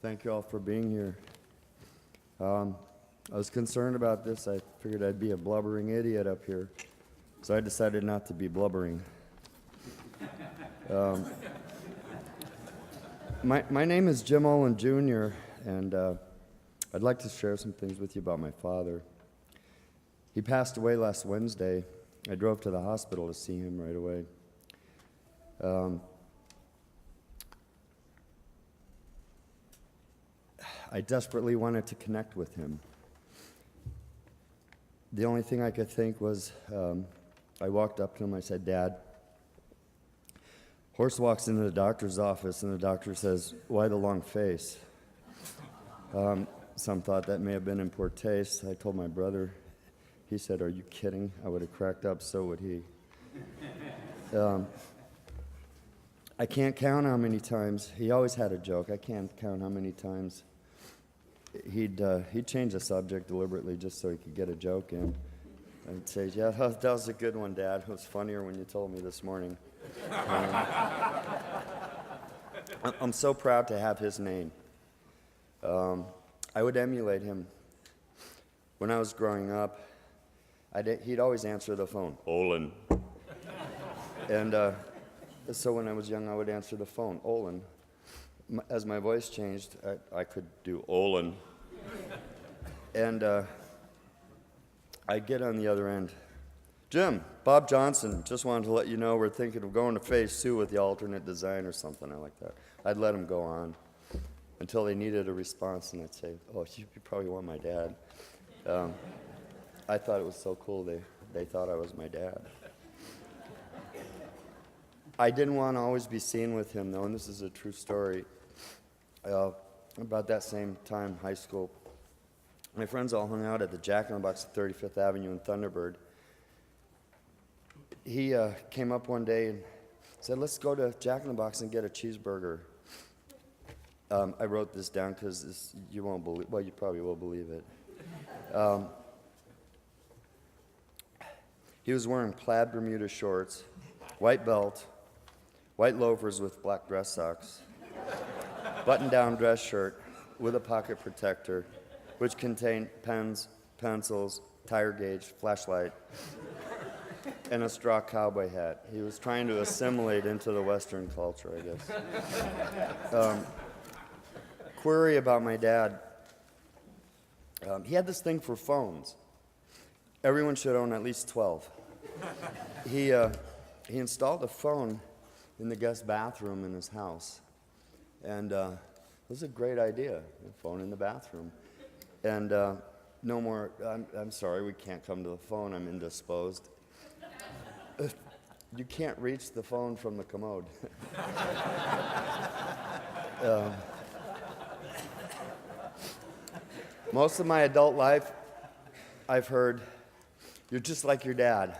Thank you all for being here. I was concerned about this. I figured I'd be a blubbering idiot up here, so I decided not to be blubbering. My name is Jim Ohlin Jr., and I'd like to share some things with you about my father. He passed away last Wednesday. I drove to the hospital to see him right away. I desperately wanted to connect with him. The only thing I could think was, I walked up to him, I said, "Dad." Horse walks into the doctor's office, and the doctor says, "Why the long face?" Some thought that may have been in poor taste. I told my brother. He said, "Are you kidding?" I would have cracked up, so would he. I can't count how many times, he always had a joke, I can't count how many times he'd change the subject deliberately just so he could get a joke in. I'd say, "Yeah, that was a good one, Dad. It was funnier when you told me this morning." I'm so proud to have his name. I would emulate him. When I was growing up, he'd always answer the phone, "Ohlin." And so when I was young, I would answer the phone, "Ohlin." As my voice changed, I could do Ohlin. And I'd get on the other end, "Jim, Bob Johnson, just wanted to let you know we're thinking of going to phase 2 with the alternate design," or something like that. I'd let him go on until they needed a response, and I'd say, "Oh, you probably want my dad." I thought it was so cool they thought I was my dad. I didn't want to always be seen with him, though, and this is a true story. About that same time, high school, my friends all hung out at the Jack in the Box at 35th Avenue in Thunderbird. He came up one day and said, "Let's go to Jack in the Box and get a cheeseburger." I wrote this down because you won't believe, well, you probably will believe it. He was wearing plaid Bermuda shorts, white belt, white loafers with black dress socks, button-down dress shirt with a pocket protector, which contained pens, pencils, tire gauge, flashlight, and a straw cowboy hat. He was trying to assimilate into the Western culture, I guess. Query about my dad. He had this thing for phones. Everyone should own at least 12. He installed a phone in the guest bathroom in his house. And it was a great idea, a phone in the bathroom. And no more, I'm sorry, we can't come to the phone, I'm indisposed. You can't reach the phone from the commode. Most of my adult life, I've heard, "You're just like your dad."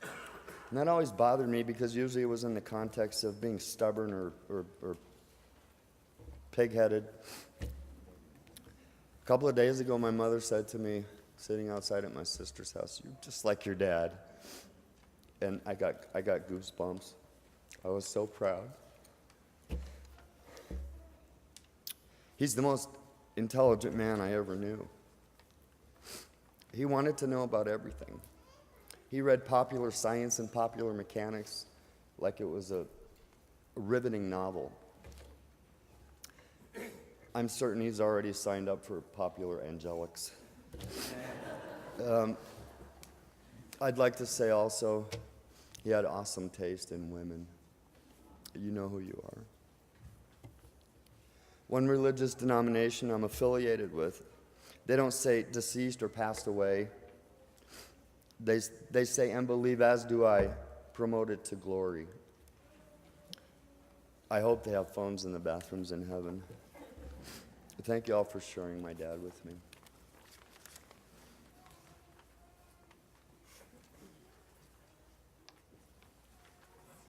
And that always bothered me because usually it was in the context of being stubborn or pig-headed. A couple of days ago, my mother said to me, sitting outside at my sister's house, "You're just like your dad." And I got goosebumps. I was so proud. He's the most intelligent man I ever knew. He wanted to know about everything. He read popular science and popular mechanics like it was a riveting novel. I'm certain he's already signed up for popular angelics. I'd like to say also, he had awesome taste in women. You know who you are. One religious denomination I'm affiliated with, they don't say deceased or passed away. They say, "And believe as do I, promoted to glory." I hope they have phones in the bathrooms in heaven. Thank you all for sharing my dad with me.